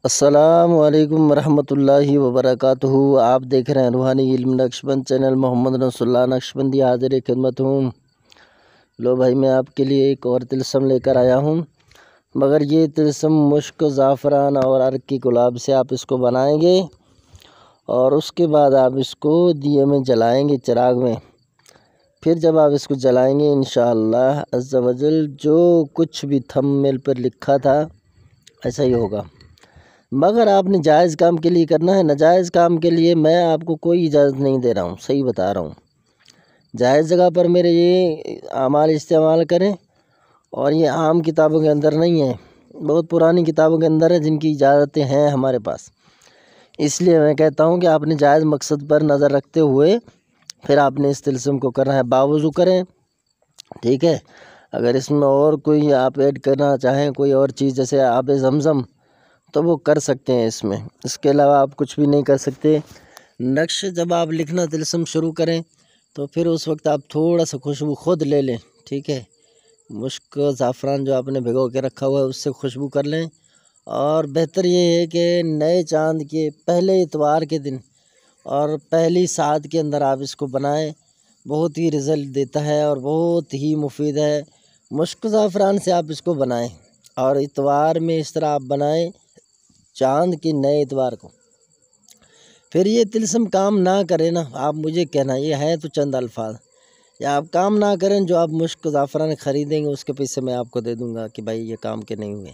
السلام علیکم ورحمۃ اللہ وبرکاتہ۔ آپ دیکھ رہے ہیں روحانی علم نقشبند چینل۔ محمد رسول اللہ نقشبندی حاضر خدمت ہوں۔ لو بھائی، میں آپ کے لیے ایک اور طلسم لے کر آیا ہوں، مگر یہ طلسم مشک، زعفران اور عرق کی گلاب سے آپ اس کو بنائیں گے، اور اس کے بعد آپ اس کو دیے میں جلائیں گے، چراغ میں۔ پھر جب آپ اس کو جلائیں گے انشاءاللہ عز و جل جو کچھ بھی تھمبنیل پر لکھا تھا ایسا ہی ہوگا، مگر آپ نے جائز کام کے لیے کرنا ہے۔ ناجائز کام کے لیے میں آپ کو کوئی اجازت نہیں دے رہا ہوں، صحیح بتا رہا ہوں۔ جائز جگہ پر میرے یہ اعمال استعمال کریں، اور یہ عام کتابوں کے اندر نہیں ہے، بہت پرانی کتابوں کے اندر ہے جن کی اجازتیں ہیں ہمارے پاس۔ اس لیے میں کہتا ہوں کہ آپ نے جائز مقصد پر نظر رکھتے ہوئے پھر آپ نے اس طلسم کو کرنا ہے۔ باوضو کریں، ٹھیک ہے۔ اگر اس میں اور کوئی آپ ایڈ کرنا چاہیں، کوئی اور چیز جیسے آب زمزم، تو وہ کر سکتے ہیں اس میں۔ اس کے علاوہ آپ کچھ بھی نہیں کر سکتے۔ نقش جب آپ لکھنا طلسم شروع کریں تو پھر اس وقت آپ تھوڑا سا خوشبو خود لے لیں، ٹھیک ہے۔ مشک، زعفران جو آپ نے بھگو کے رکھا ہوا ہے اس سے خوشبو کر لیں، اور بہتر یہ ہے کہ نئے چاند کے پہلے اتوار کے دن اور پہلی ساعت کے اندر آپ اس کو بنائیں، بہت ہی رزلٹ دیتا ہے اور بہت ہی مفید ہے۔ مشک زعفران سے آپ اس کو بنائیں، اور اتوار میں اس طرح آپ بنائیں، چاند کے نئے اتوار کو۔ پھر یہ طلسم کام نہ کرے نا، آپ مجھے کہنا، یہ ہے تو چند الفاظ، یا آپ کام نہ کریں، جو آپ مشک زعفران خریدیں گے اس کے پیسے میں آپ کو دے دوں گا کہ بھائی یہ کام کے نہیں ہوئے۔